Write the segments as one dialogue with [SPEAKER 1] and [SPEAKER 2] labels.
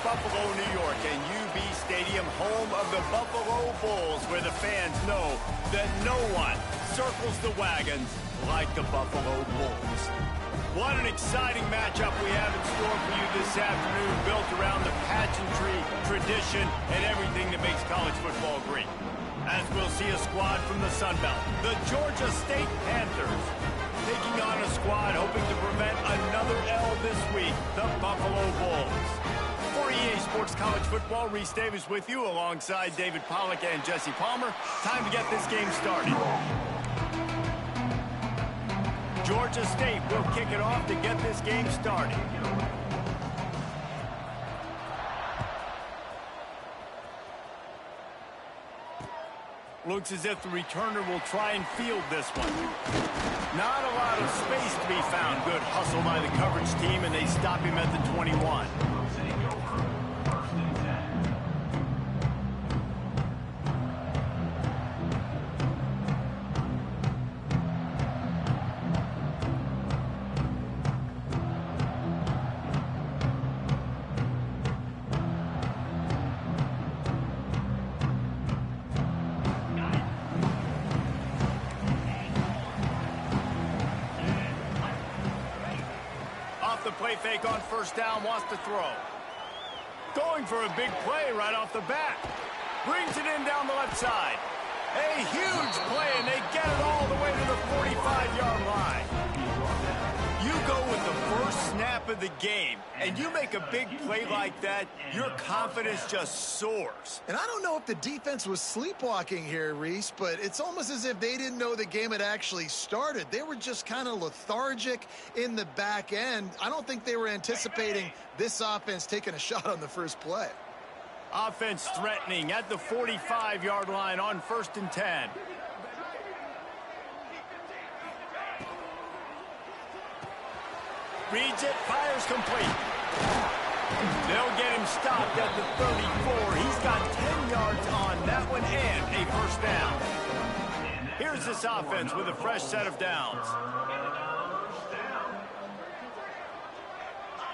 [SPEAKER 1] Buffalo, New York, and UB Stadium, home of the Buffalo Bulls, where the fans know that no one circles the wagons like the Buffalo Bulls. What an exciting matchup we have in store for you this afternoon, built around the pageantry, tradition, and everything that makes college football great. As we'll see a squad from the Sun Belt, the Georgia State Panthers, taking on a squad hoping to prevent another L this week, the Buffalo Bulls. For EA Sports College Football, Reese Davis with you alongside David Pollack and Jesse Palmer. Time to get this game started. Georgia State will kick it off to get this game started. Looks as if the returner will try and field this one. Not a lot of space to be found. Good hustle by the coverage team, and they stop him at the 21. The play fake on first down, wants to throw. Going for a big play right off the bat. Brings it in down the left side. A huge play, and they get it all the way to the 45-yard line. You go with the first snap of the game, and you make a big play like that, your confidence just soars.
[SPEAKER 2] And I don't know if the defense was sleepwalking here, Reese, but it's almost as if they didn't know the game had actually started. They were just kind of lethargic in the back end. I don't think they were anticipating this offense taking a shot on the first play.
[SPEAKER 1] Offense threatening at the 45-yard line on 1st and 10. Reads it, fires complete. They'll get him stopped at the 34. He's got 10 yards on that one and a first down. Here's this offense with a fresh set of downs.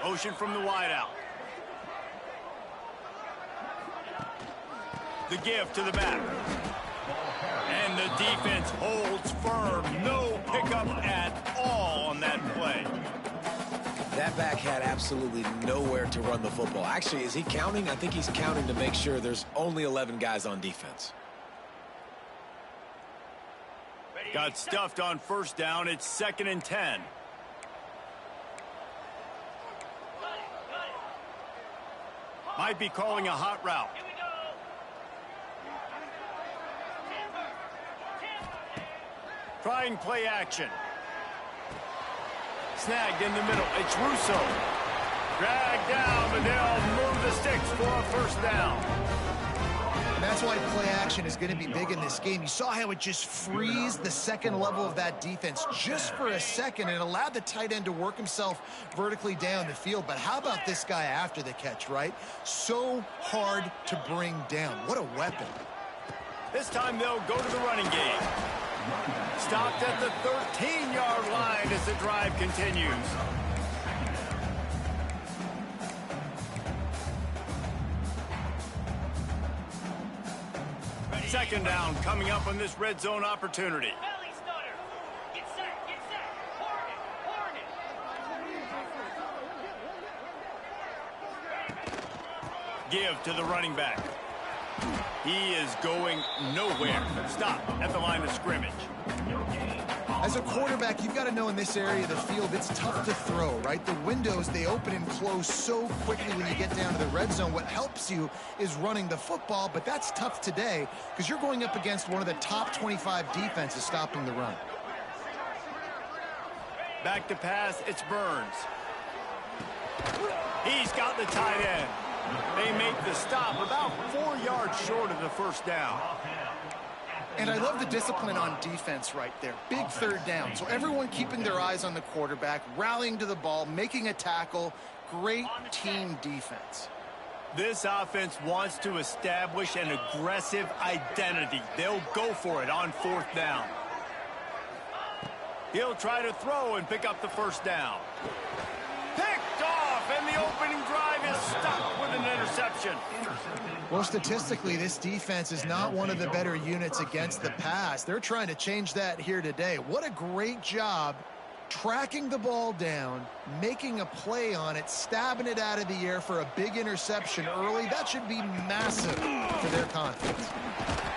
[SPEAKER 1] Motion from the wideout. The give to the back. And the defense holds firm. No pickup at all on that play.
[SPEAKER 3] That back had absolutely nowhere to run the football. Actually, is he counting? I think he's counting to make sure there's only 11 guys on defense.
[SPEAKER 1] Got stuffed on first down. It's 2nd and 10. Might be calling a hot route. Trying play action. Snagged in the middle. It's Russo. Dragged down, but they'll move the sticks for a first down.
[SPEAKER 2] And that's why play action is going to be big in this game. You saw how it just freezed the second level of that defense just for a second and allowed the tight end to work himself vertically down the field. But how about this guy after the catch, right? So hard to bring down. What a weapon.
[SPEAKER 1] This time they'll go to the running game. Stopped at the 13-yard line as the drive continues. Second down coming up on this red zone opportunity. Give to the running back. He is going nowhere. Stop at the line of scrimmage.
[SPEAKER 2] As a quarterback, you've got to know in this area of the field, it's tough to throw, right? The windows, they open and close so quickly when you get down to the red zone. What helps you is running the football, but that's tough today because you're going up against one of the top 25 defenses stopping the run.
[SPEAKER 1] Back to pass, it's Burns. He's got the tight end. They make the stop about 4 yards short of the first down.
[SPEAKER 2] And I love the discipline on defense right there. Big third down. So everyone keeping their eyes on the quarterback, rallying to the ball, making a tackle. Great team defense.
[SPEAKER 1] This offense wants to establish an aggressive identity. They'll go for it on 4th down. He'll try to throw and pick up the first down. Picked off, and the opening drive is stuck with an interception.
[SPEAKER 2] Well, statistically, this defense is not one of the better units against the pass. They're trying to change that here today. What a great job tracking the ball down, making a play on it, stabbing it out of the air for a big interception early. That should be massive for their confidence.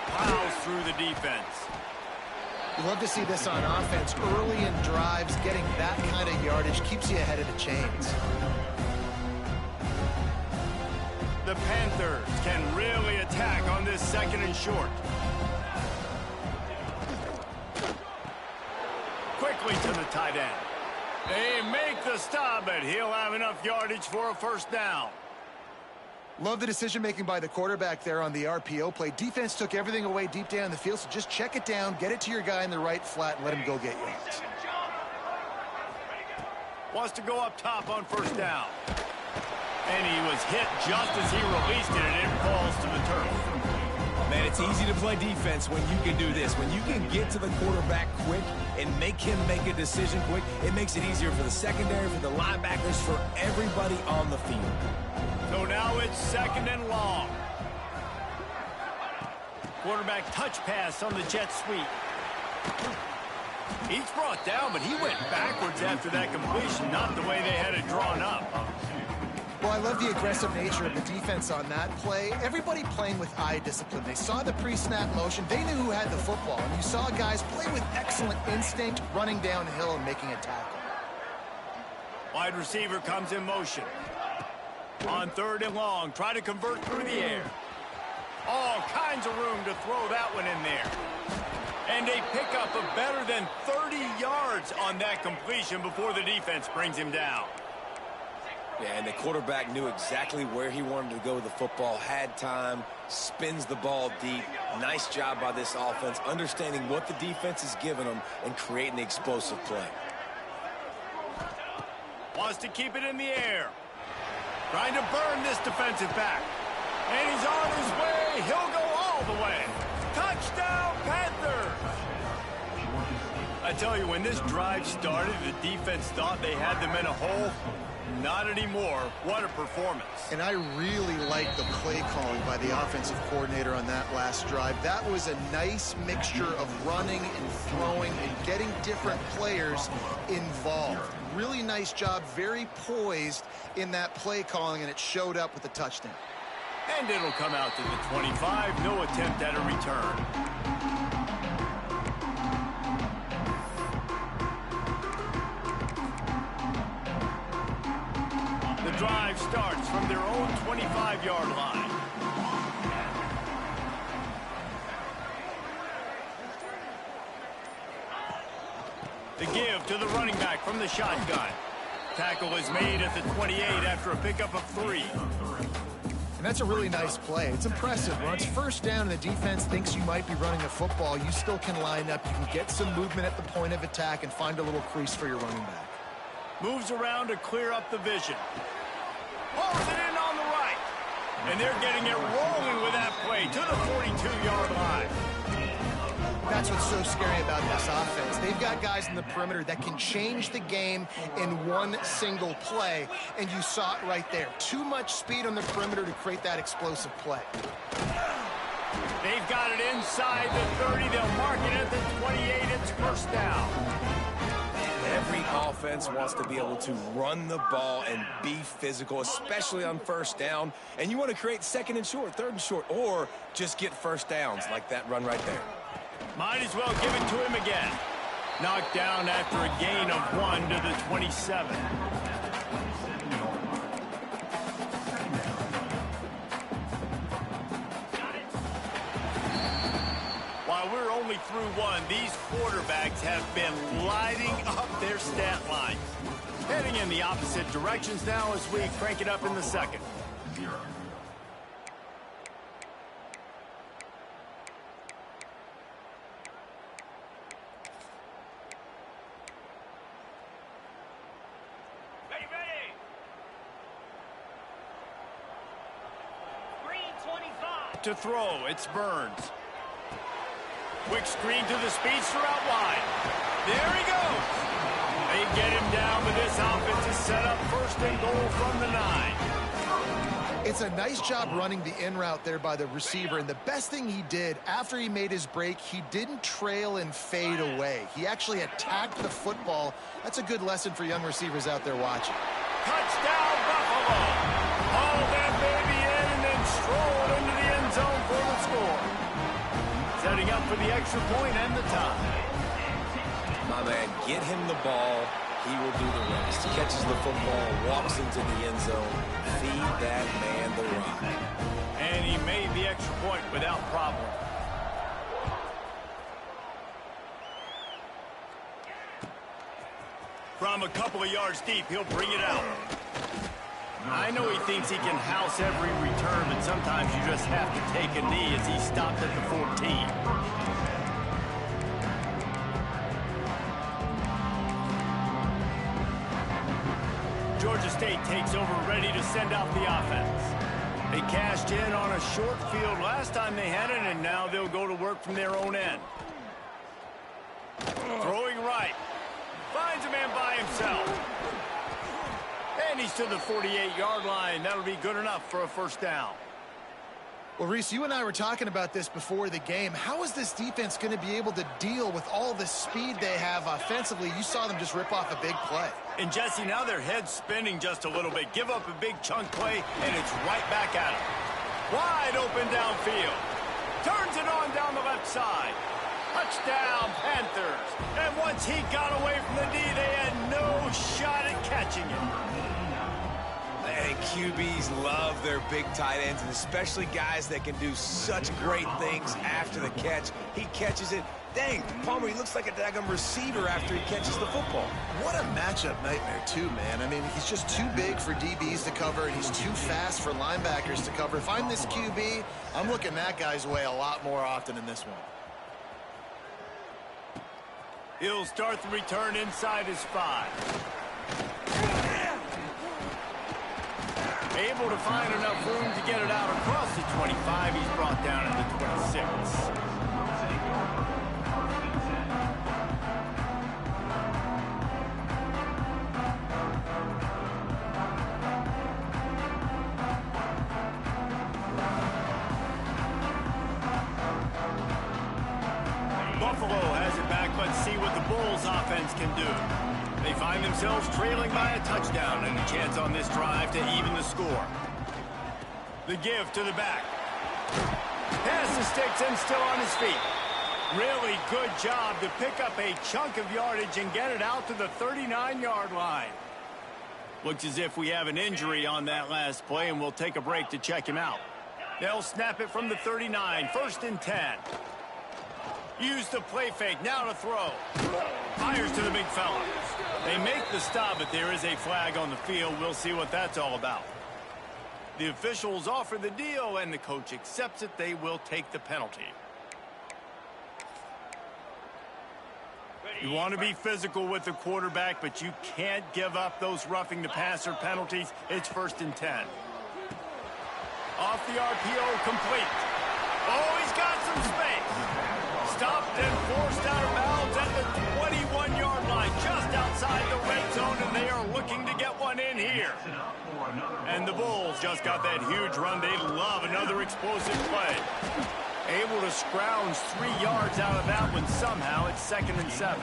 [SPEAKER 1] Plows through the defense.
[SPEAKER 2] You love to see this on offense. Early in drives, getting that kind of yardage keeps you ahead of the chains.
[SPEAKER 1] The Panthers can really attack on this 2nd and short. Quickly to the tight end. They make the stop, but he'll have enough yardage for a first down.
[SPEAKER 2] Love the decision-making by the quarterback there on the RPO play. Defense took everything away deep down the field, so just check it down, get it to your guy in the right flat, and let him go get yards.
[SPEAKER 1] Wants to go up top on first down. And he was hit just as he released it, and it falls to the turf.
[SPEAKER 3] Man, it's easy to play defense when you can do this. When you can get to the quarterback quick and make him make a decision quick, it makes it easier for the secondary, for the linebackers, for everybody on the field.
[SPEAKER 1] So now it's 2nd and long. Quarterback touch pass on the jet sweep. He's brought down, but he went backwards after that completion, not the way they had it drawn up.
[SPEAKER 2] Well, I love the aggressive nature of the defense on that play. Everybody playing with eye discipline. They saw the pre-snap motion. They knew who had the football. And you saw guys play with excellent instinct, running downhill and making a tackle.
[SPEAKER 1] Wide receiver comes in motion. On 3rd and long, try to convert through the air. All kinds of room to throw that one in there. And they pick up a better than 30 yards on that completion before the defense brings him down.
[SPEAKER 3] Yeah, and the quarterback knew exactly where he wanted to go with the football, had time, spins the ball deep. Nice job by this offense, understanding what the defense is giving them and creating the explosive play.
[SPEAKER 1] Wants to keep it in the air. Trying to burn this defensive back. And he's on his way. He'll go all the way. Touchdown, Panthers! I tell you, when this drive started, the defense thought they had them in a hole. Not anymore. What a performance.
[SPEAKER 2] And I really like the play calling by the offensive coordinator on that last drive. That was a nice mixture of running and throwing and getting different players involved. Really nice job, very poised in that play calling, and it showed up with a touchdown.
[SPEAKER 1] And it'll come out to the 25. No attempt at a return. The drive starts from their own 25-yard line. The give to the running back from the shotgun. Tackle is made at the 28 after a pickup of 3.
[SPEAKER 2] And that's a really nice play. It's impressive. When it's first down and the defense thinks you might be running a football, you still can line up. You can get some movement at the point of attack and find a little crease for your running back.
[SPEAKER 1] Moves around to clear up the vision. Pulls it in on the right. And they're getting it rolling with that play to the 42-yard line.
[SPEAKER 2] That's what's so scary about this offense. They've got guys in the perimeter that can change the game in one single play, and you saw it right there. Too much speed on the perimeter to create that explosive play.
[SPEAKER 1] They've got it inside the 30. They'll mark it at the 28. It's first down.
[SPEAKER 3] Every offense wants to be able to run the ball and be physical, especially on first down. And you want to create 2nd and short, 3rd and short, or just get first downs like that run right there.
[SPEAKER 1] Might as well give it to him again. Knocked down after a gain of 1 to the 27. While we're only through 1, these quarterbacks have been lighting up their stat lines. Heading in the opposite directions now as we crank it up in the 2nd. To throw, it's Burns. Quick screen to the speedster out wide. There he goes. They get him down, but this offense is set up 1st and goal from the 9.
[SPEAKER 2] It's a nice job running the in route there by the receiver, and the best thing he did after he made his break, he didn't trail and fade away. He actually attacked the football. That's a good lesson for young receivers out there watching.
[SPEAKER 1] Touchdown, Buffalo! Haul that baby in and then stroll into the end zone for the score. Setting up for the extra point and the tie.
[SPEAKER 3] My man, get him the ball. He will do the rest. Catches the football, walks into the end zone. Feed that man the rock.
[SPEAKER 1] And he made the extra point without problem. From a couple of yards deep, he'll bring it out. I know he thinks he can house every return, but sometimes you just have to take a knee as he stopped at the 14. Georgia State takes over, ready to send out the offense. They cashed in on a short field last time they had it, and now they'll go to work from their own end. Throwing right. Finds a man by himself. And he's to the 48-yard line. That'll be good enough for a first down.
[SPEAKER 2] Well, Reese, you and I were talking about this before the game. How is this defense going to be able to deal with all the speed they have offensively? You saw them just rip off a big play.
[SPEAKER 1] And, Jesse, now their head's spinning just a little bit. Give up a big chunk play, and it's right back at them. Wide open downfield. Turns it on down the left side. Touchdown, Panthers. And once he got away from the D, they had no shot at catching it.
[SPEAKER 3] And QBs love their big tight ends, and especially guys that can do such great things after the catch. He catches it. Dang, Palmer, he looks like a daggum receiver after he catches the football.
[SPEAKER 2] What a matchup nightmare, too, man. I mean, he's just too big for DBs to cover, and he's too fast for linebackers to cover. If I'm this QB, I'm looking that guy's way a lot more often in this one.
[SPEAKER 1] He'll start the return inside his 5. Able to find enough room to get it out across the 25. He's brought down at the 26. Buffalo has it back. Let's see what the Bulls offense can do. They find themselves trailing by a touchdown and a chance on this drive to even the score. The give to the back. Pass the sticks and still on his feet. Really good job to pick up a chunk of yardage and get it out to the 39-yard line. Looks as if we have an injury on that last play, and we'll take a break to check him out. They'll snap it from the 39, 1st and 10. Use the play fake, now to throw. Fires to the big fella. They make the stop, but there is a flag on the field. We'll see what that's all about. The officials offer the deal, and the coach accepts it. They will take the penalty. You want to be physical with the quarterback, but you can't give up those roughing the passer penalties. It's 1st and 10. Off the RPO, complete. Oh, he's got some space. Stopped and forced out of bounds at the 21-yard line, just outside the red zone, and they are looking to get one in here. And the Bulls just got that huge run. They love another explosive play. Able to scrounge 3 yards out of that one somehow. It's 2nd and 7.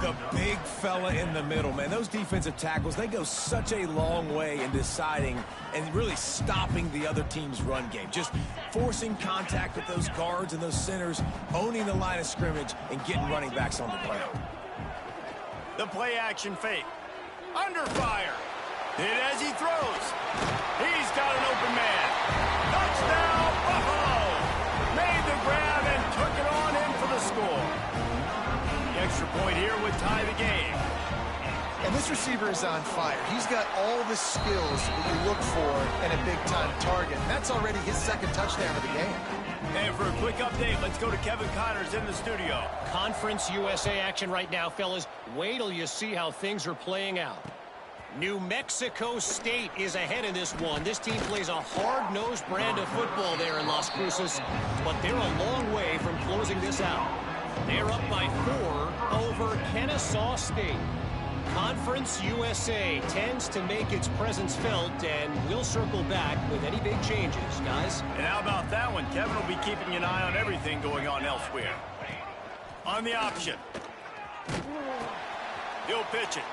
[SPEAKER 3] The big fella in the middle, man. Those defensive tackles, they go such a long way in deciding and really stopping the other team's run game. Just forcing contact with those guards and those centers, owning the line of scrimmage, and getting running backs on the ground.
[SPEAKER 1] The play action fake. Under fire. Hit as he throws. He's got an open man. Touchdown, Buffalo. Made the grab and took it on in for the score. The extra point here would tie the game.
[SPEAKER 2] And this receiver is on fire. He's got all the skills that you look for in a big-time target. That's already his 2nd touchdown of the game.
[SPEAKER 1] And for a quick update, let's go to Kevin Connors in the studio.
[SPEAKER 4] Conference USA action right now, fellas. Wait till you see how things are playing out. New Mexico State is ahead in this one. This team plays a hard-nosed brand of football there in Las Cruces, but they're a long way from closing this out. They're up by 4 over Kennesaw State. Conference USA tends to make its presence felt, and we'll circle back with any big changes, guys.
[SPEAKER 1] And how about that one? Kevin will be keeping an eye on everything going on elsewhere. On the option. He'll pitch it.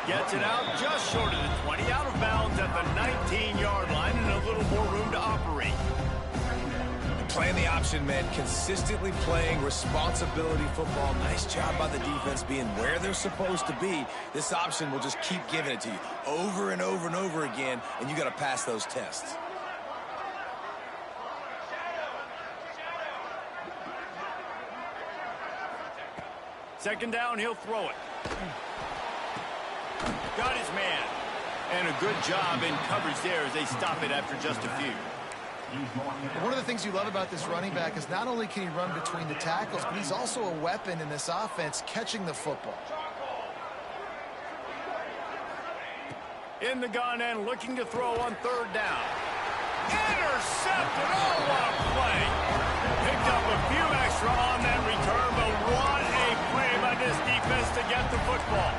[SPEAKER 1] Gets it out just short of the 20, out of bounds at the 19-yard line, and a little more room to operate.
[SPEAKER 3] Playing the option, man. Consistently playing responsibility football. Nice job by the defense being where they're supposed to be. This option will just keep giving it to you over and over and over again, and you got to pass those tests.
[SPEAKER 1] Second down, he'll throw it. Got his man. And a good job in coverage there as they stop it after just a few.
[SPEAKER 2] One of the things you love about this running back is not only can he run between the tackles, but he's also a weapon in this offense catching the football.
[SPEAKER 1] In the gun and looking to throw on third down. Intercepted. Oh, what a play. Picked up a few extra on that return, but what a play by this defense to get the football.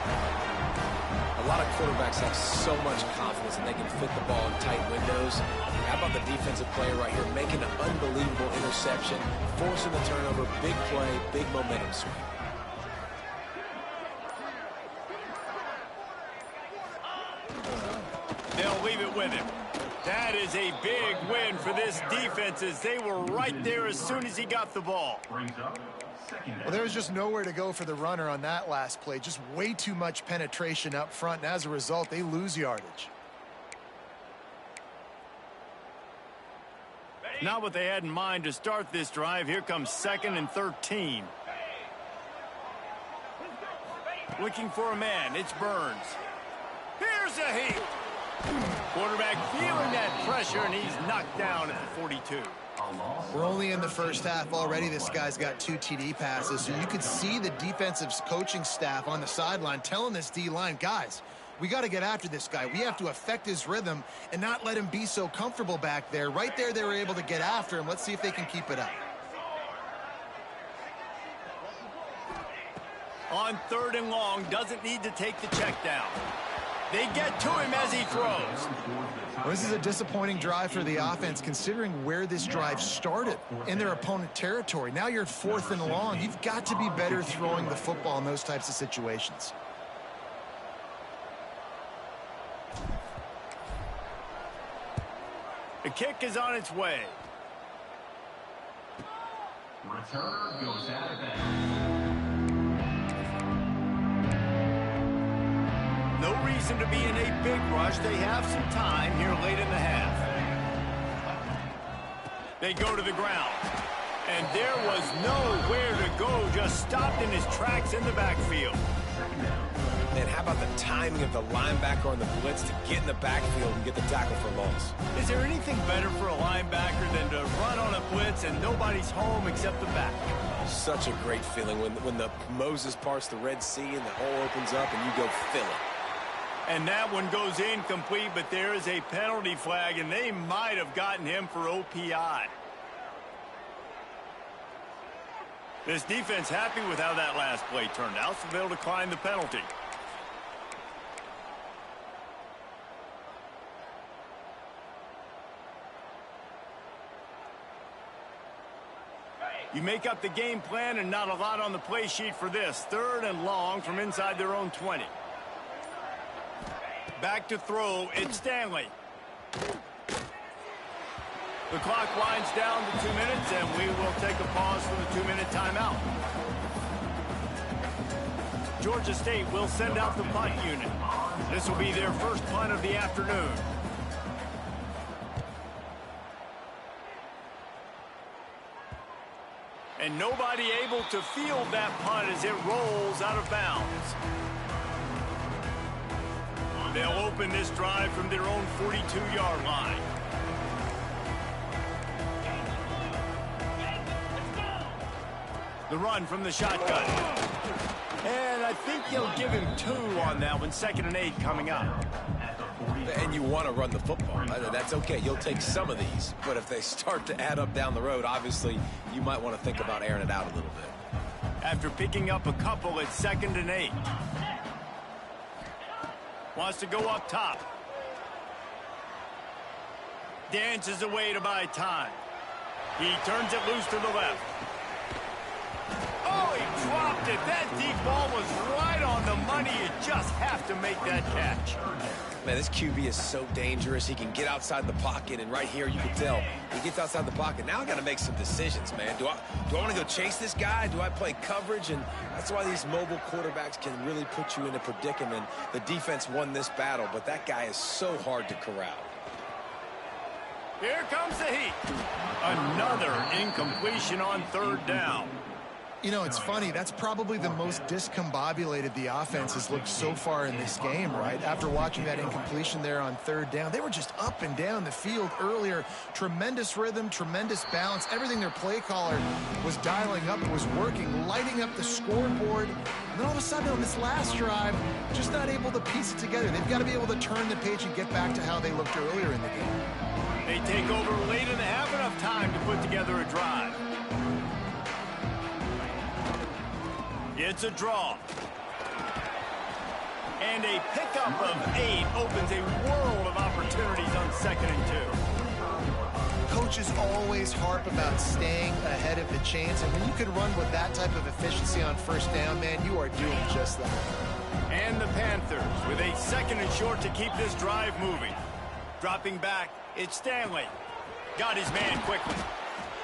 [SPEAKER 3] A lot of quarterbacks have so much confidence and they can fit the ball in tight windows. How about the defensive player right here making an unbelievable interception, forcing the turnover, big play, big momentum swing.
[SPEAKER 1] They'll leave it with him. That is a big win for this defense as they were right there as soon as he got the ball.
[SPEAKER 2] Well, there was just nowhere to go for the runner on that last play. Just way too much penetration up front, and as a result, they lose yardage.
[SPEAKER 1] Not what they had in mind to start this drive. Here comes 2nd and 13. Looking for a man. It's Burns. Here's a heat. Quarterback feeling that pressure, and he's knocked down at the 42.
[SPEAKER 2] We're only in the first half already. This guy's got 2 TD passes, so you could see the defensive coaching staff on the sideline telling this D-line, guys, we got to get after this guy. We have to affect his rhythm and not let him be so comfortable back there. Right there, they were able to get after him. Let's see if they can keep it up.
[SPEAKER 1] On 3rd and long, doesn't need to take the check down. They get to him as he throws.
[SPEAKER 2] Well, this is a disappointing drive for the offense considering where this drive started in their opponent territory. Now you're 4th and long. You've got to be better throwing the football in those types of situations.
[SPEAKER 1] The kick is on its way.
[SPEAKER 5] Return goes out of bounds.
[SPEAKER 1] No reason to be in a big rush. They have some time here late in the half. They go to the ground. And there was nowhere to go. Just stopped in his tracks in the backfield.
[SPEAKER 3] Man, how about the timing of the linebacker on the blitz to get in the backfield and get the tackle for loss?
[SPEAKER 1] Is there anything better for a linebacker than to run on a blitz and nobody's home except the back?
[SPEAKER 3] Such a great feeling when the Moses parts the Red Sea and the hole opens up and you go fill it.
[SPEAKER 1] And that one goes incomplete, but there is a penalty flag, and they might have gotten him for OPI. This defense happy with how that last play turned out, so they'll decline the penalty. You make up the game plan and not a lot on the play sheet for this. 3rd and long from inside their own 20. Back to throw, it's Stanley. The clock winds down to 2 minutes, and we will take a pause for the 2-minute timeout. Georgia State will send out the punt unit. This will be their first punt of the afternoon. And nobody able to field that punt as it rolls out of bounds. They'll open this drive from their own 42-yard line. The run from the shotgun. And I think they'll give him 2 on that one. 2nd and 8 coming up.
[SPEAKER 3] And you want to run the football. That's okay. You'll take some of these. But if they start to add up down the road, obviously, you might want to think about airing it out a little bit.
[SPEAKER 1] after picking up a couple at 2nd and 8. Wants to go up top. Dances away to buy time. He turns it loose to the left. Oh, he dropped it. That deep ball was right on the money. You just have to make that catch.
[SPEAKER 3] Man, this QB is so dangerous. He can get outside the pocket, and right here you can tell he gets outside the pocket. Now I got to make some decisions, man. Do I want to go chase this guy? Do I play coverage? And that's why these mobile quarterbacks can really put you in a predicament. The defense won this battle, but that guy is so hard to corral.
[SPEAKER 1] Here comes the heat. Another incompletion on 3rd down.
[SPEAKER 2] You know, it's funny. That's probably the most discombobulated the offense has looked so far in this game, right? After watching that incompletion there on 3rd down, they were just up and down the field earlier. Tremendous rhythm, tremendous balance. Everything their play caller was dialing up was working, lighting up the scoreboard. And then all of a sudden on this last drive, just not able to piece it together. They've got to be able to turn the page and get back to how they looked earlier in the game.
[SPEAKER 1] They take over late and have enough time to put together a drive. It's a draw. And a pickup of 8 opens a world of opportunities on 2nd and 2.
[SPEAKER 2] Coaches always harp about staying ahead of the chains, and when you can run with that type of efficiency on 1st down, man, you are doing just that.
[SPEAKER 1] And the Panthers with a 2nd and short to keep this drive moving. Dropping back, it's Stanley. Got his man quickly.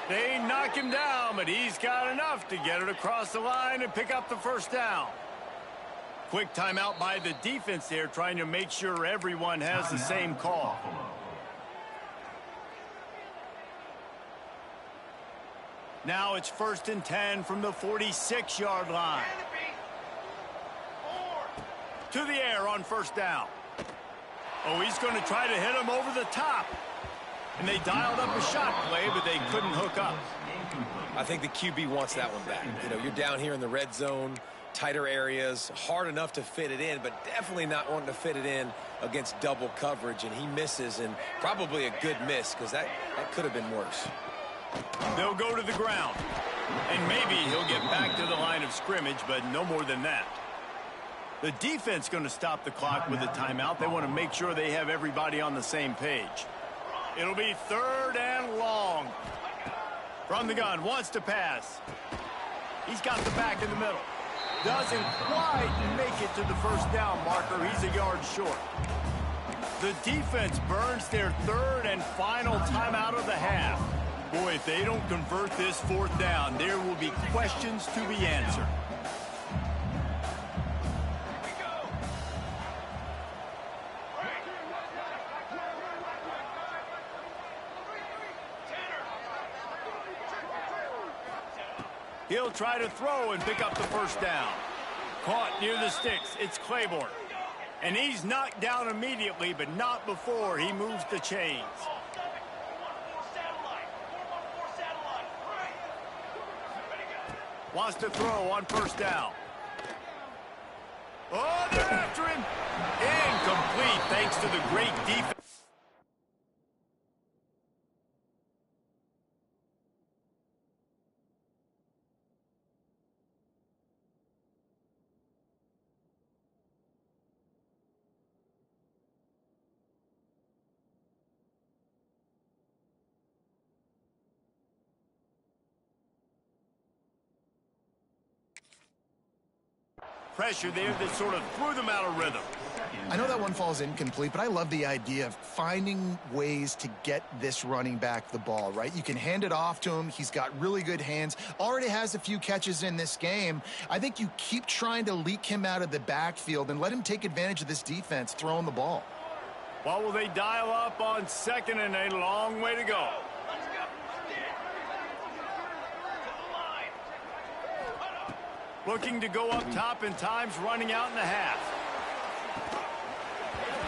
[SPEAKER 1] They knock him down, but he's got enough to get it across the line and pick up the 1st down. Quick timeout by the defense there, trying to make sure everyone has the same call. Now it's 1st and 10 from the 46-yard line. To the air on 1st down. Oh, he's going to try to hit him over the top. And they dialed up a shot play, but they couldn't hook up.
[SPEAKER 3] I think the QB wants that one back. You know, you're down here in the red zone, tighter areas, hard enough to fit it in, but definitely not wanting to fit it in against double coverage, and he misses, and probably a good miss, because that could have been worse.
[SPEAKER 1] They'll go to the ground, and maybe he'll get back to the line of scrimmage, but no more than that. The defense going to stop the clock with a timeout. They want to make sure they have everybody on the same page. It'll be 3rd and long. From the gun, wants to pass. He's got the back in the middle. Doesn't quite make it to the 1st down marker. He's a yard short. The defense burns their 3rd and final timeout of the half. Boy, if they don't convert this 4th down, there will be questions to be answered. He'll try to throw and pick up the 1st down. Caught near the sticks. It's Claiborne. And he's knocked down immediately, but not before he moves the chains. Wants to throw on 1st down. Oh, they're after him. Incomplete thanks to the great defense. Pressure there that sort of threw them out of rhythm.
[SPEAKER 2] I know that one falls incomplete, but I love the idea of finding ways to get this running back the ball, right? You can hand it off to him. He's got really good hands. Already has a few catches in this game. I think you keep trying to leak him out of the backfield and let him take advantage of this defense throwing the ball.
[SPEAKER 1] Well, will they dial up on 2nd and a long way to go? Looking to go up top, and time's running out in the half.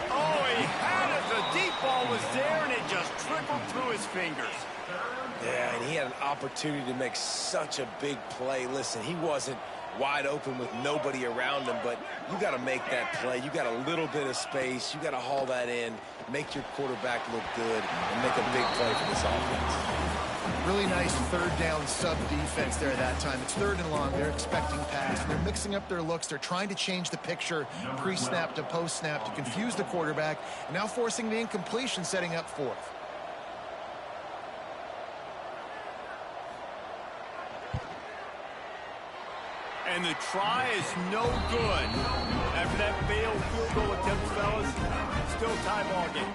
[SPEAKER 1] Oh, he had it. The deep ball was there, and it just trickled through his fingers.
[SPEAKER 3] Yeah, and he had an opportunity to make such a big play. Listen, he wasn't wide open with nobody around him, but you got to make that play. You got a little bit of space. You got to haul that in, make your quarterback look good, and make a big play for this offense.
[SPEAKER 2] Really nice third down sub defense there that time. It's third and long. They're expecting pass. They're mixing up their looks. They're trying to change the picture pre-snap to post-snap to confuse the quarterback, and now forcing the incompletion, setting up fourth.
[SPEAKER 1] And the try is no good. After that failed field goal attempt, fellas, still tie ball game.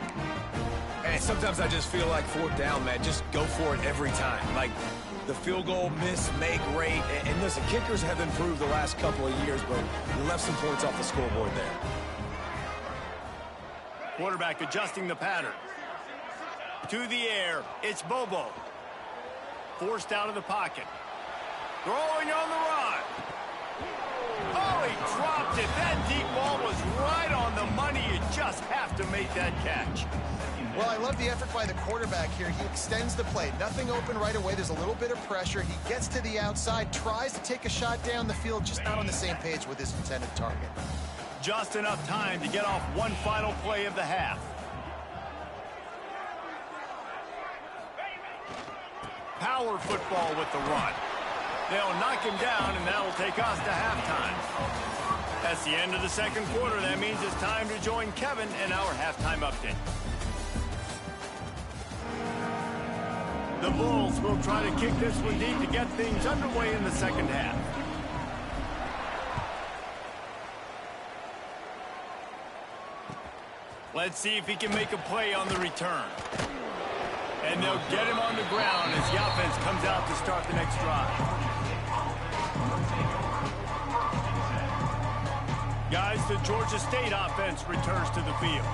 [SPEAKER 3] And sometimes I just feel like fourth down, man, just go for it every time. Like the field goal miss, make rate. And listen, kickers have improved the last couple of years, but you left some points off the scoreboard there.
[SPEAKER 1] Quarterback adjusting the pattern. To the air, it's Bobo. Forced out of the pocket. Throwing on the run. Oh, he dropped it. That deep ball was right on the money. You just have to make that catch.
[SPEAKER 2] Well, I love the effort by the quarterback here. He extends the play. Nothing open right away. There's a little bit of pressure. He gets to the outside, tries to take a shot down the field, just not on the same page with his intended target.
[SPEAKER 1] Just enough time to get off one final play of the half. Power football with the run. They'll knock him down, and that'll take us to halftime. That's the end of the second quarter. That means it's time to join Kevin in our halftime update. The Bulls will try to kick this one deep to get things underway in the second half. Let's see if he can make a play on the return. And they'll get him on the ground as the offense comes out to start the next drive. Guys, the Georgia State offense returns to the field.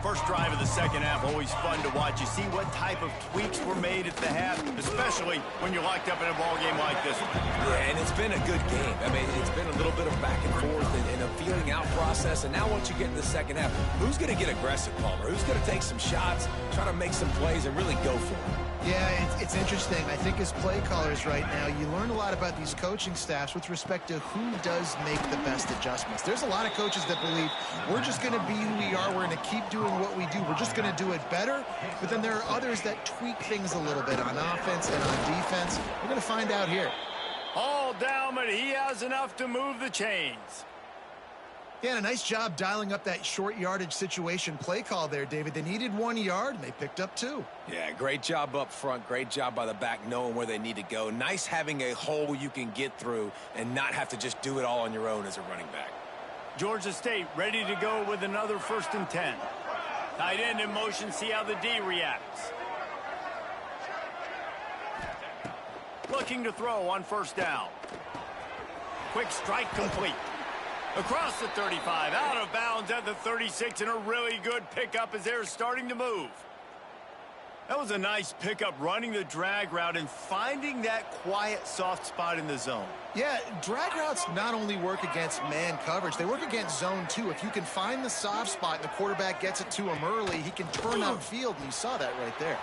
[SPEAKER 1] First drive of the second half, always fun to watch. You see what type of tweaks were made at the half, especially when you're locked up in a ball game like this one.
[SPEAKER 3] Yeah, and it's been a good game. I mean, it's been a little bit of back and forth and a feeling out process. And now once you get in the second half, who's going to get aggressive, Palmer? Who's going to take some shots, try to make some plays, and really go for it?
[SPEAKER 2] Yeah, it's interesting. I think as play callers right now, you learn a lot about these coaching staffs with respect to who does make the best adjustments. There's a lot of coaches that believe we're just going to be who we are. We're going to keep doing what we do. We're just going to do it better. But then there are others that tweak things a little bit on offense and on defense. We're going to find out here.
[SPEAKER 1] All down, but he has enough to move the chains.
[SPEAKER 2] Yeah, and a nice job dialing up that short yardage situation play call there, David. They needed 1 yard, and they picked up 2.
[SPEAKER 3] Yeah, great job up front. Great job by the back knowing where they need to go. Nice having a hole you can get through and not have to just do it all on your own as a running back.
[SPEAKER 1] Georgia State ready to go with another 1st and 10. Tight end in motion, see how the D reacts. Looking to throw on 1st down. Quick strike complete. Across the 35, out of bounds at the 36, and a really good pickup as they're starting to move. That was a nice pickup, running the drag route and finding that quiet, soft spot in the zone.
[SPEAKER 2] Yeah, drag routes not only work against man coverage, they work against zone too. If you can find the soft spot and the quarterback gets it to him early, he can turn upfield, and you saw that right there.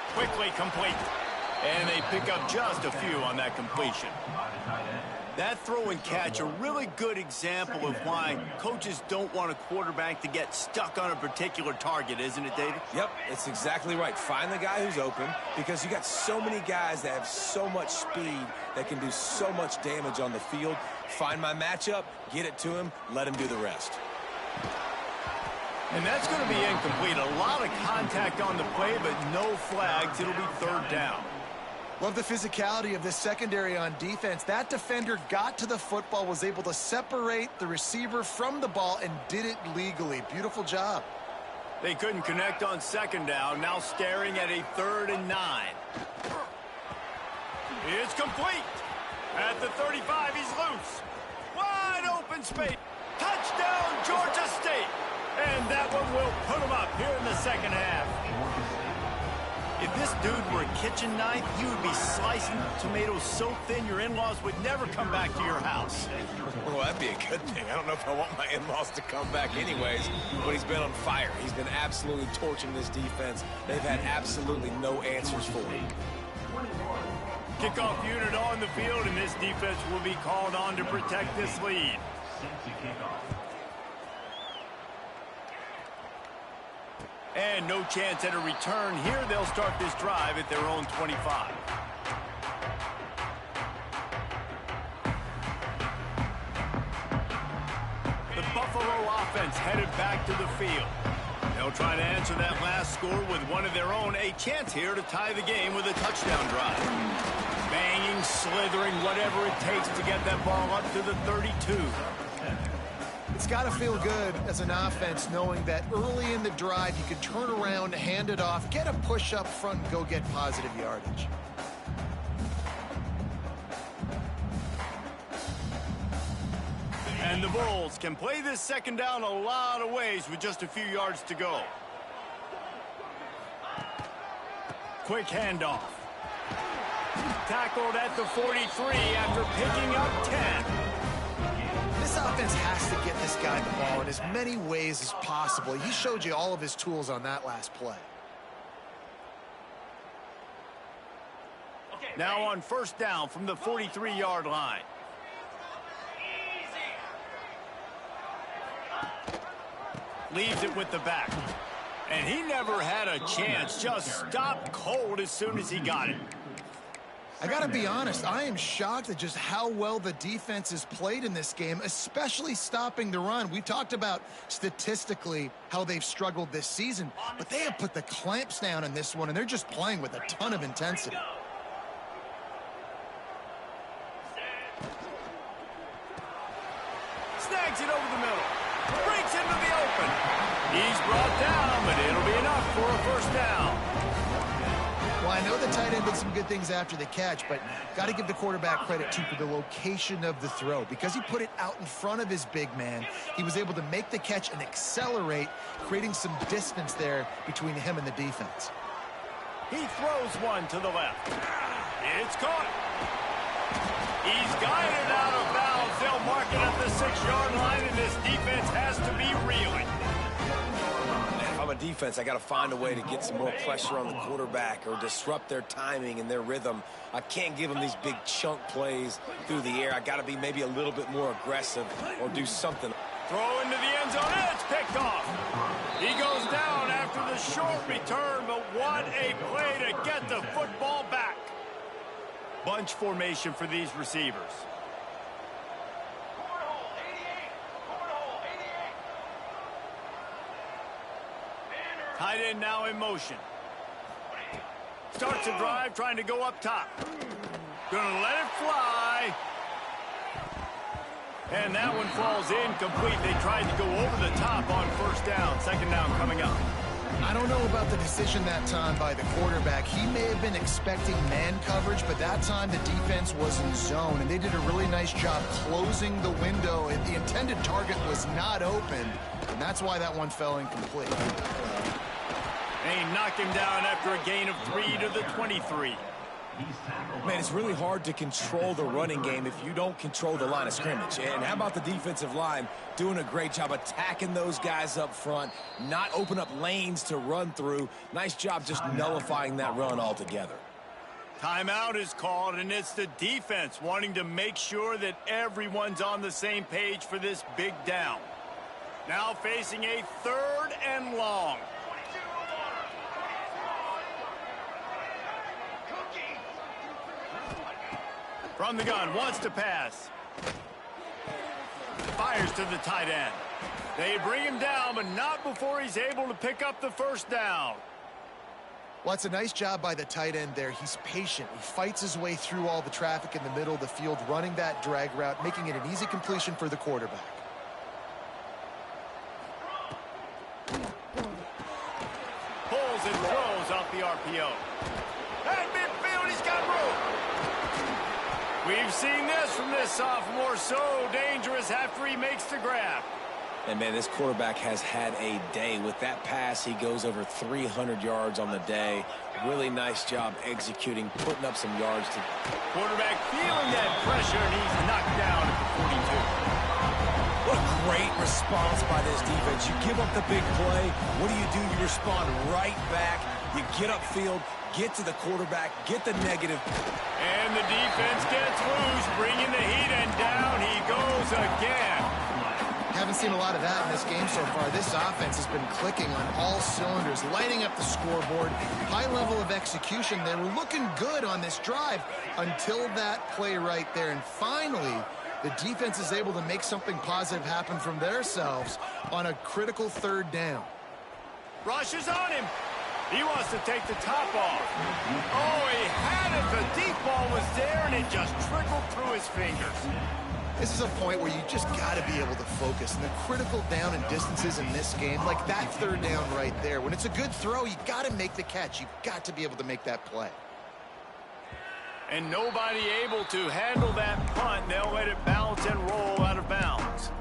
[SPEAKER 1] Quickly complete. And they pick up just a few on that completion. That throw and catch, a really good example of why coaches don't want a quarterback to get stuck on a particular target, isn't it, David?
[SPEAKER 3] Yep, it's exactly right. Find the guy who's open because you got so many guys that have so much speed that can do so much damage on the field. Find my matchup, get it to him, let him do the rest.
[SPEAKER 1] And that's going to be incomplete. A lot of contact on the play, but no flags. It'll be 3rd down.
[SPEAKER 2] Love the physicality of this secondary on defense. That defender got to the football, was able to separate the receiver from the ball, and did it legally. Beautiful job.
[SPEAKER 1] They couldn't connect on 2nd down. Now staring at a 3rd and 9. It's complete. At the 35, he's loose. Wide open space. Touchdown, Georgia State. And that one will put them up here in the second half. If this dude were a kitchen knife, you would be slicing tomatoes so thin your in-laws would never come back to your house.
[SPEAKER 3] Well, that'd be a good thing. I don't know if I want my in-laws to come back anyways, but he's been on fire. He's been absolutely torching this defense. They've had absolutely no answers for him.
[SPEAKER 1] Kickoff unit on the field, and this defense will be called on to protect this lead. And no chance at a return here. They'll start this drive at their own 25. The Buffalo offense headed back to the field. They'll try to answer that last score with one of their own. A chance here to tie the game with a touchdown drive. Banging, slithering, whatever it takes to get that ball up to the 32.
[SPEAKER 2] It's got to feel good as an offense knowing that early in the drive you can turn around, hand it off, get a push up front, and go get positive yardage.
[SPEAKER 1] And the Bulls can play this second down a lot of ways with just a few yards to go. Quick handoff. Tackled at the 43 after picking up 10.
[SPEAKER 2] This offense has to get this guy the ball in as many ways as possible. He showed you all of his tools on that last play.
[SPEAKER 1] Now on first down from the 43-yard line. Leaves it with the back. And he never had a chance. Just stopped cold as soon as he got it.
[SPEAKER 2] I got to be honest, I am shocked at just how well the defense has played in this game, especially stopping the run. We talked about statistically how they've struggled this season, but they have put the clamps down in this one, and they're just playing with a ton of intensity.
[SPEAKER 1] Snags it over the middle. Breaks into the open. He's brought down, but it'll be enough for a first down.
[SPEAKER 2] Well, I know the tight end did some good things after the catch, but got to give the quarterback credit, too, for the location of the throw. Because he put it out in front of his big man, he was able to make the catch and accelerate, creating some distance there between him and the defense.
[SPEAKER 1] He throws one to the left. It's caught. He's guided out of bounds. They'll mark it at the 6-yard line, and this defense has to be reeling.
[SPEAKER 3] If I'm a defense, I got to find a way to get some more pressure on the quarterback or disrupt their timing and their rhythm. I can't give them these big chunk plays through the air. I got to be maybe a little bit more aggressive or do something.
[SPEAKER 1] Throw into the end zone. It's picked off. He goes down after the short return, but what a play to get the football back. Bunch formation for these receivers. Tight end now in motion. Starts a drive trying to go up top. Gonna let it fly. And that one falls incomplete. They tried to go over the top on first down. Second down coming up.
[SPEAKER 2] I don't know about the decision that time by the quarterback. He may have been expecting man coverage, but that time the defense was in zone, and they did a really nice job closing the window. The intended target was not open, and that's why that one fell incomplete.
[SPEAKER 1] And he knocked him down after a gain of 3 to the 23.
[SPEAKER 3] Man, it's really hard to control the running game if you don't control the line of scrimmage. And how about the defensive line doing a great job attacking those guys up front, not open up lanes to run through. Nice job just nullifying that run altogether.
[SPEAKER 1] Timeout is called, and it's the defense wanting to make sure that everyone's on the same page for this big down. Now facing a 3rd and long. From the gun, wants to pass. Fires to the tight end. They bring him down, but not before he's able to pick up the first down.
[SPEAKER 2] Well, it's a nice job by the tight end there. He's patient. He fights his way through all the traffic in the middle of the field, running that drag route, making it an easy completion for the quarterback.
[SPEAKER 1] Pulls and throws off the RPO. At midfield, he's got room. We've seen this from this sophomore, so dangerous after he makes the grab.
[SPEAKER 3] And, man, this quarterback has had a day. With that pass, he goes over 300 yards on the day. Really nice job executing, putting up some yards.
[SPEAKER 1] Quarterback feeling that pressure, and he's knocked down at the 42.
[SPEAKER 3] What a great response by this defense. You give up the big play. What do? You respond right back. You get upfield, get to the quarterback, get the negative.
[SPEAKER 1] And the defense gets loose, bringing the heat, and down he goes again.
[SPEAKER 2] Haven't seen a lot of that in this game so far. This offense has been clicking on all cylinders, lighting up the scoreboard. High level of execution. They were looking good on this drive until that play right there. And finally, the defense is able to make something positive happen from themselves on a critical third down.
[SPEAKER 1] Rush is on him. He wants to take the top off. Oh, he had it. The deep ball was there, and it just trickled through his fingers.
[SPEAKER 2] This is a point where you just got to be able to focus. And the critical down and distances in this game, like that third down right there, when it's a good throw, you got to make the catch. You've got to be able to make that play.
[SPEAKER 1] And nobody able to handle that punt. They'll let it bounce and roll out of bounds.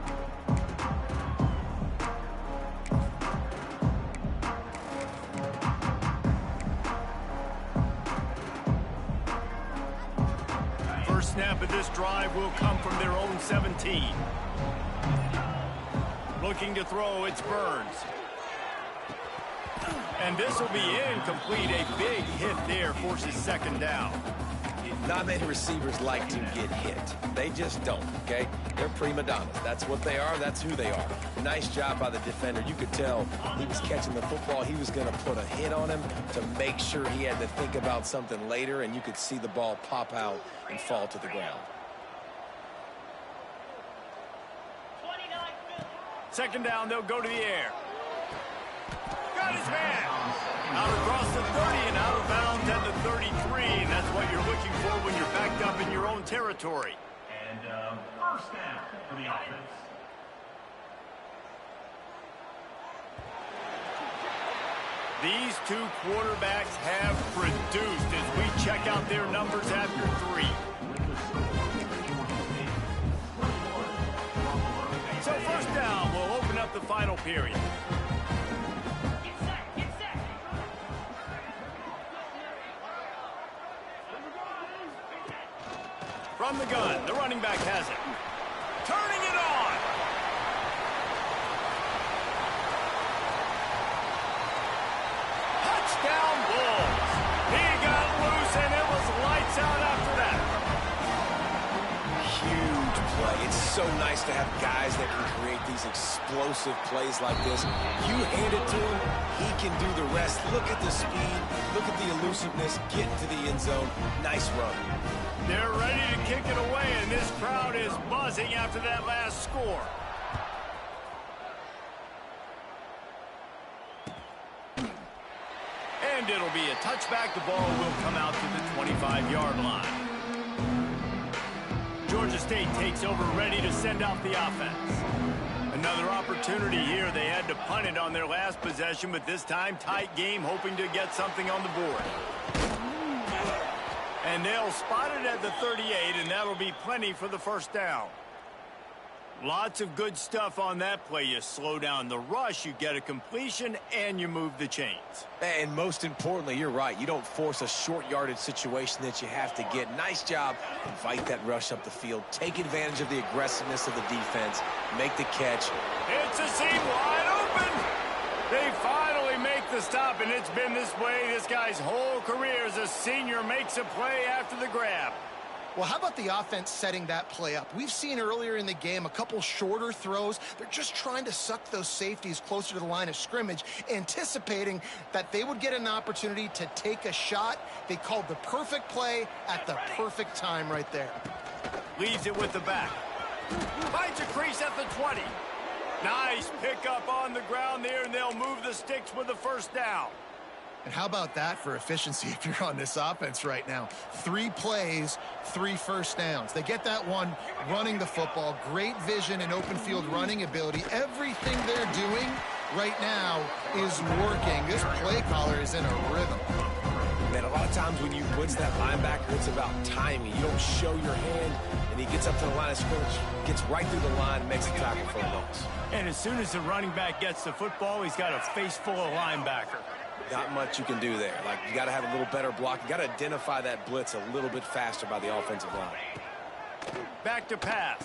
[SPEAKER 1] First snap of this drive will come from their own 17. Looking to throw, it's Burns. And this will be incomplete. A big hit there forces second down.
[SPEAKER 3] Not many receivers like to get hit. They just don't, okay? They're prima donnas. That's what they are. That's who they are. Nice job by the defender. You could tell he was catching the football. He was going to put a hit on him to make sure he had to think about something later, and you could see the ball pop out and fall to the ground.
[SPEAKER 1] Second down, they'll go to the air. Got his man. Out across the 30 and out of bounds at the 33. And that's what you're looking for when you're backed up in your own territory.
[SPEAKER 5] And first down for the offense.
[SPEAKER 1] These two quarterbacks have produced as we check out their numbers after 3. So first down will open up the final period. From the gun, the running back has it. Turning it on. Touchdown Bulls. He got loose and it was lights out after that.
[SPEAKER 3] Huge play. It's so nice to have guys that can create these explosive plays like this. You hand it to him, he can do the rest. Look at the speed. Look at the elusiveness. Get into the end zone. Nice run.
[SPEAKER 1] They're ready to kick it away, and this crowd is buzzing after that last score. And it'll be a touchback. The ball will come out to the 25-yard line. Georgia State takes over, ready to send out the offense. Another opportunity here. They had to punt it on their last possession, but this time tight game, hoping to get something on the board. And they'll spot it at the 38, and that'll be plenty for the first down. Lots of good stuff on that play. You slow down the rush, you get a completion, and you move the chains.
[SPEAKER 3] And most importantly, you're right. You don't force a short yardage situation that you have to get. Nice job. Invite that rush up the field. Take advantage of the aggressiveness of the defense. Make the catch.
[SPEAKER 1] It's a seam wide open. They finally make the stop, and it's been this way this guy's whole career as a senior makes a play after the grab.
[SPEAKER 2] Well, how about the offense setting that play up? We've seen earlier in the game a couple shorter throws. They're just trying to suck those safeties closer to the line of scrimmage, anticipating that they would get an opportunity to take a shot. They called the perfect play at the perfect time right there.
[SPEAKER 1] Leaves it with the back. Finds a crease at the 20. Nice pickup on the ground there, and they'll move the sticks with the first down.
[SPEAKER 2] And how about that for efficiency if you're on this offense right now? 3 plays, 3 first downs. They get that one running the football. Great vision and open field running ability. Everything they're doing right now is working. This play caller is in a rhythm.
[SPEAKER 3] Man, a lot of times when you blitz that linebacker, it's about timing. You don't show your hand, and he gets up to the line of scrimmage, gets right through the line, makes a tackle for a loss.
[SPEAKER 1] And as soon as the running back gets the football, he's got a face full of linebacker.
[SPEAKER 3] Not much you can do there. Like, you got to have a little better block. You got to identify that blitz a little bit faster by the offensive line.
[SPEAKER 1] Back to pass.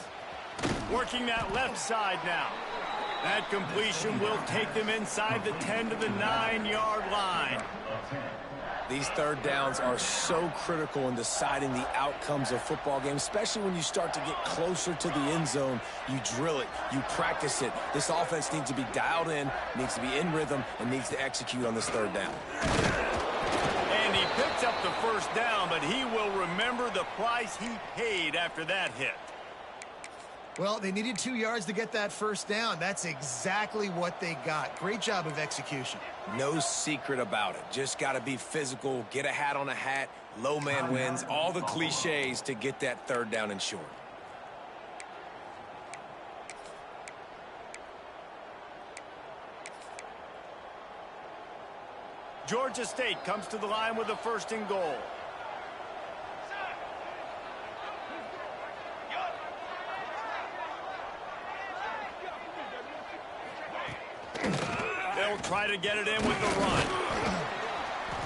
[SPEAKER 1] Working that left side now. That completion will take them inside the 10 to the 9-yard line.
[SPEAKER 3] These third downs are so critical in deciding the outcomes of football games, especially when you start to get closer to the end zone. You drill it, you practice it. This offense needs to be dialed in, needs to be in rhythm, and needs to execute on this third down.
[SPEAKER 1] And he picks up the first down, but he will remember the price he paid after that hit.
[SPEAKER 2] Well, they needed 2 yards to get that first down. That's exactly what they got. Great job of execution.
[SPEAKER 3] No secret about it. Just got to be physical, get a hat on a hat, low man wins, all the cliches to get that third down and short.
[SPEAKER 1] Georgia State comes to the line with a 1st and goal. They'll try to get it in with the run.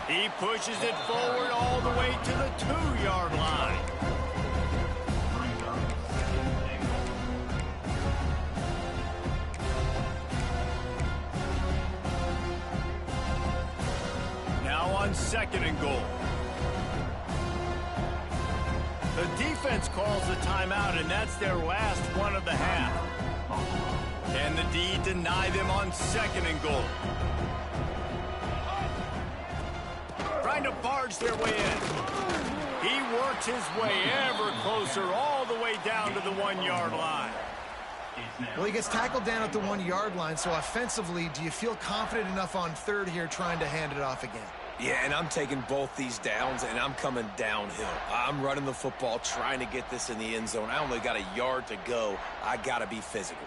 [SPEAKER 1] He pushes it forward all the way to the 2-yard line. Now on 2nd and goal. The defense calls the timeout, and that's their last one of the half. Can the D deny them on 2nd and goal? Trying to barge their way in. He works his way ever closer all the way down to the 1-yard line.
[SPEAKER 2] Well, he gets tackled down at the 1-yard line, so offensively, do you feel confident enough on 3rd here trying to hand it off again?
[SPEAKER 3] Yeah, and I'm taking both these downs, and I'm coming downhill. I'm running the football, trying to get this in the end zone. I only got a yard to go. I got to be physical.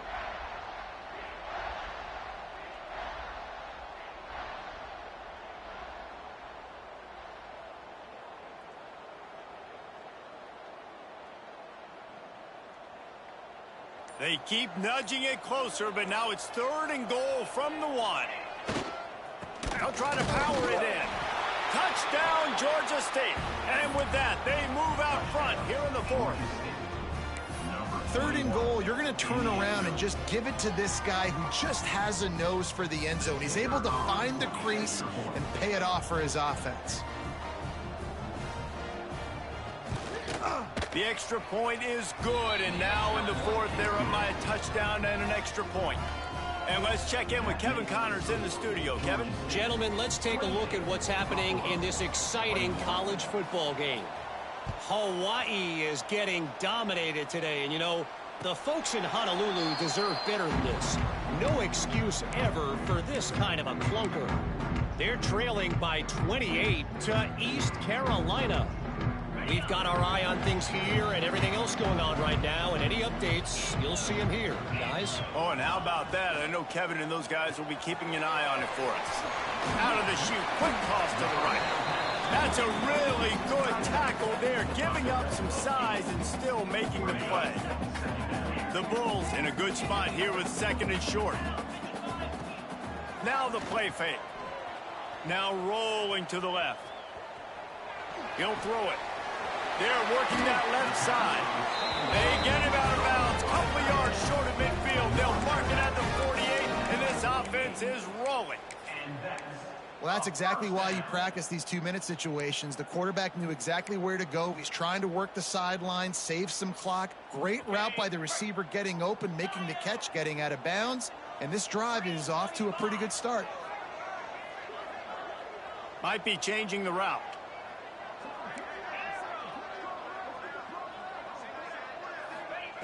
[SPEAKER 1] They keep nudging it closer, but now it's 3rd and goal from the 1. They'll try to power it in. Touchdown, Georgia State. And with that, they move out front here in the 4th.
[SPEAKER 2] 3rd and goal, you're going to turn around and just give it to this guy who just has a nose for the end zone. He's able to find the crease and pay it off for his offense.
[SPEAKER 1] The extra point is good, and now in the 4th, they're up by a touchdown and an extra point. And let's check in with Kevin Connors in the studio. Kevin?
[SPEAKER 4] Gentlemen, let's take a look at what's happening in this exciting college football game. Hawaii is getting dominated today, and you know, the folks in Honolulu deserve better than this. No excuse ever for this kind of a clunker. They're trailing by 28 to East Carolina. We've got our eye on things here and everything else going on right now, and any updates, you'll see them here, guys.
[SPEAKER 1] Oh, and how about that? I know Kevin and those guys will be keeping an eye on it for us. Out of the chute, quick toss to the right. That's a really good tackle there, giving up some size and still making the play. The Bulls in a good spot here with 2nd and short. Now the play fake. Now rolling to the left. He'll throw it. They're working that left side. They get him out of bounds. Couple yards short of midfield. They'll mark it at the 48, and this offense is rolling.
[SPEAKER 2] Well, that's exactly why you practice these 2-minute situations. The quarterback knew exactly where to go. He's trying to work the sideline, save some clock. Great route by the receiver getting open, making the catch, getting out of bounds. And this drive is off to a pretty good start.
[SPEAKER 1] Might be changing the route.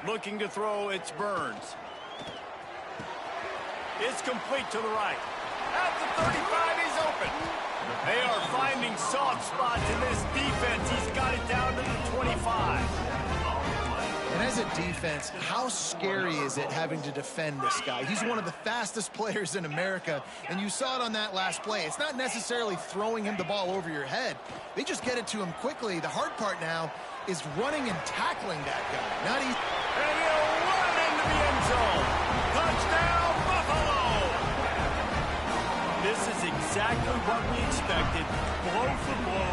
[SPEAKER 1] Looking to throw, it's Burns. It's complete to the right. At the 35, he's open. They are finding soft spots in this defense. He's got it down to the 25.
[SPEAKER 2] And as a defense, how scary is it having to defend this guy? He's one of the fastest players in America, and you saw it on that last play. It's not necessarily throwing him the ball over your head. They just get it to him quickly. The hard part now is running and tackling that guy. Not easy.
[SPEAKER 1] And he'll run into the end zone. Touchdown, Buffalo! This is exactly what we expected. Blow for blow,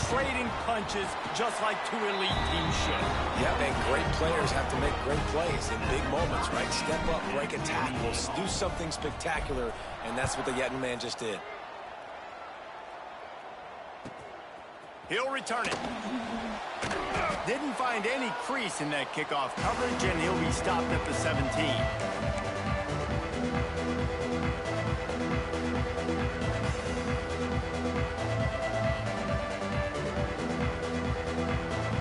[SPEAKER 1] trading punches, just like two elite teams should.
[SPEAKER 3] Yeah, and great players have to make great plays in big moments, right? Step up, break a tackle, do something spectacular, and that's what the young man just did.
[SPEAKER 1] He'll return it. Didn't find any crease in that kickoff coverage, and he'll be stopped at the 17.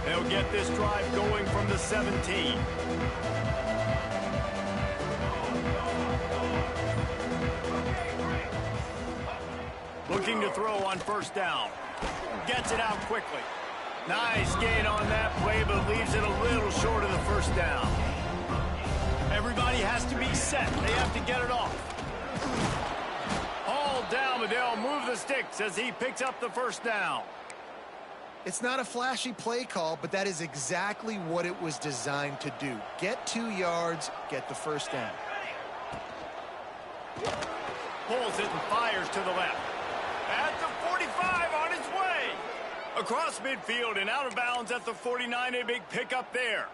[SPEAKER 1] They'll get this drive going from the 17. Looking to throw on first down. Gets it out quickly. Nice gain on that play, but leaves it a little short of the first down. Everybody has to be set. They have to get it off. All down, but they'll move the sticks as he picks up the first down.
[SPEAKER 2] It's not a flashy play call, but that is exactly what it was designed to do. Get 2 yards, get the first down.
[SPEAKER 1] Pulls it and fires to the left. At the 45, on his way. Across midfield and out of bounds at the 49, a big pickup there.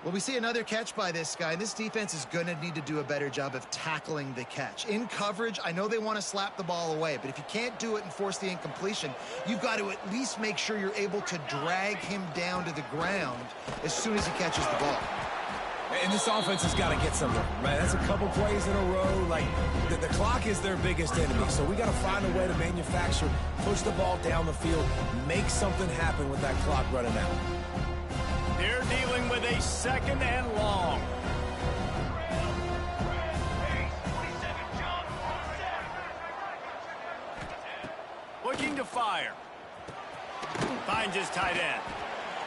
[SPEAKER 2] Well, we see another catch by this guy. This defense is going to need to do a better job of tackling the catch. In coverage, I know they want to slap the ball away, but if you can't do it and force the incompletion, you've got to at least make sure you're able to drag him down to the ground as soon as he catches the ball.
[SPEAKER 3] And this offense has got to get something, right? That's a couple plays in a row. Like, the clock is their biggest enemy, so we got to find a way to manufacture, push the ball down the field, make something happen with that clock running out.
[SPEAKER 1] They're dealing with a second and long. Looking to fire. Finds his tight end.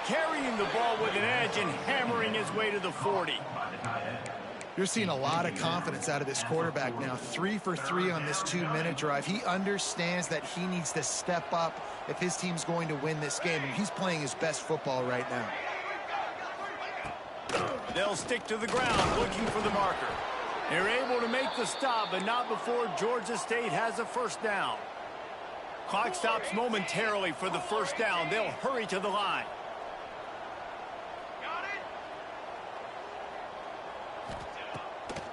[SPEAKER 1] Carrying the ball with an edge and hammering his way to the 40.
[SPEAKER 2] You're seeing a lot of confidence out of this quarterback now. 3 for 3 on this 2-minute drive. He understands that he needs to step up if his team's going to win this game, and he's playing his best football right now.
[SPEAKER 1] They'll stick to the ground looking for the marker. They're able to make the stop, but not before Georgia State has a first down. Clock stops momentarily for the first down. They'll hurry to the line.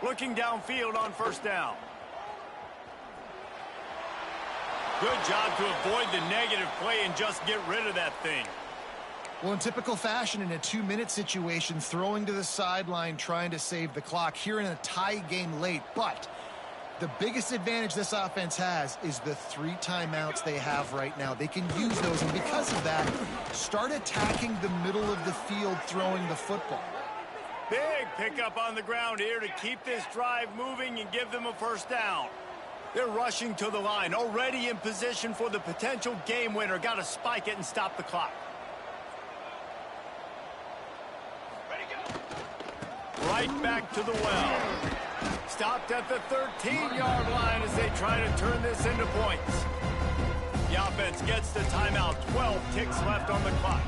[SPEAKER 1] Looking downfield on first down. Good job to avoid the negative play and just get rid of that thing.
[SPEAKER 2] Well, in typical fashion, in a 2-minute situation, throwing to the sideline, trying to save the clock here in a tie game late. But the biggest advantage this offense has is the 3 timeouts they have right now. They can use those, and because of that, start attacking the middle of the field throwing the football.
[SPEAKER 1] Big pickup on the ground here to keep this drive moving and give them a first down. They're rushing to the line, already in position for the potential game winner. Got to spike it and stop the clock. Right back to the well. Stopped at the 13-yard line as they try to turn this into points. The offense gets the timeout. 12 ticks left on the clock.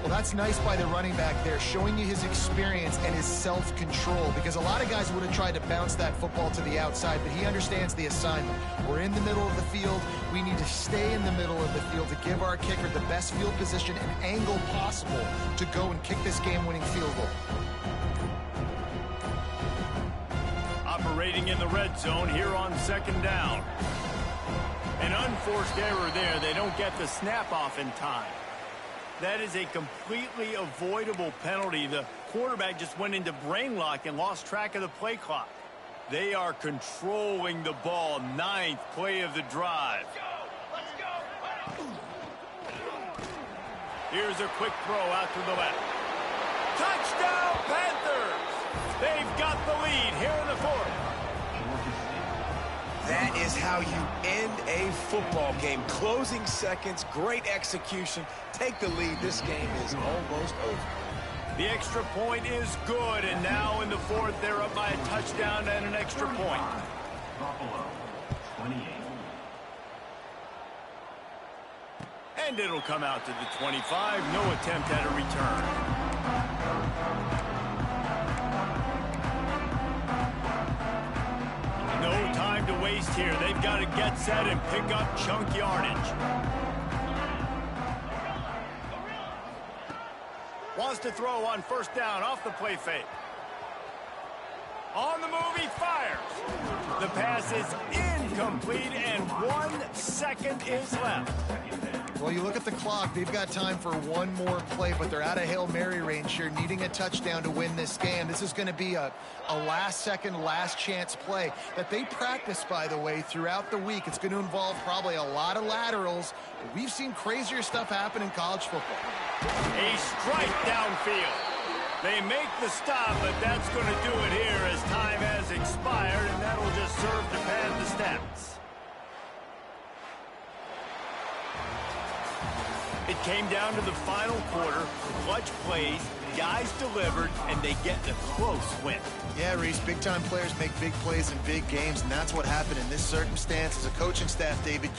[SPEAKER 2] Well, that's nice by the running back there, showing you his experience and his self-control, because a lot of guys would have tried to bounce that football to the outside, but he understands the assignment. We're in the middle of the field. We need to stay in the middle of the field to give our kicker the best field position and angle possible to go and kick this game-winning field goal.
[SPEAKER 1] Operating in the red zone here on second down. An unforced error there. They don't get the snap off in time. That is a completely avoidable penalty. The quarterback just went into brain lock and lost track of the play clock. They are controlling the ball. 9th play of the drive.
[SPEAKER 5] Let's go.
[SPEAKER 1] Here's a quick throw out to the left. Touchdown, Panthers! They've got the lead here in the 4th.
[SPEAKER 3] That is how you end a football game. Closing seconds, great execution. Take the lead. This game is almost over.
[SPEAKER 1] The extra point is good, and now in the 4th, they're up by a touchdown and an extra point.
[SPEAKER 5] Buffalo, 28.
[SPEAKER 1] And it'll come out to the 25. No attempt at a return. No time to waste here. They've got to get set and pick up chunk yardage. Wants to throw on first down off the play fake. On the move, he fires. The pass is incomplete, and 1 second is left.
[SPEAKER 2] Well, you look at the clock. They've got time for one more play, but they're out of Hail Mary range here, needing a touchdown to win this game. This is going to be a last-second, last-chance play that they practice, by the way, throughout the week. It's going to involve probably a lot of laterals. We've seen crazier stuff happen in college football.
[SPEAKER 1] A strike downfield. They make the stop, but that's going to do it here as time has expired, and that'll just serve to pad the stats. It came down to the final quarter, clutch plays, guys delivered, and they get the close win.
[SPEAKER 2] Yeah, Reese, big-time players make big plays in big games, and that's what happened in this circumstance. As a coaching staff, David,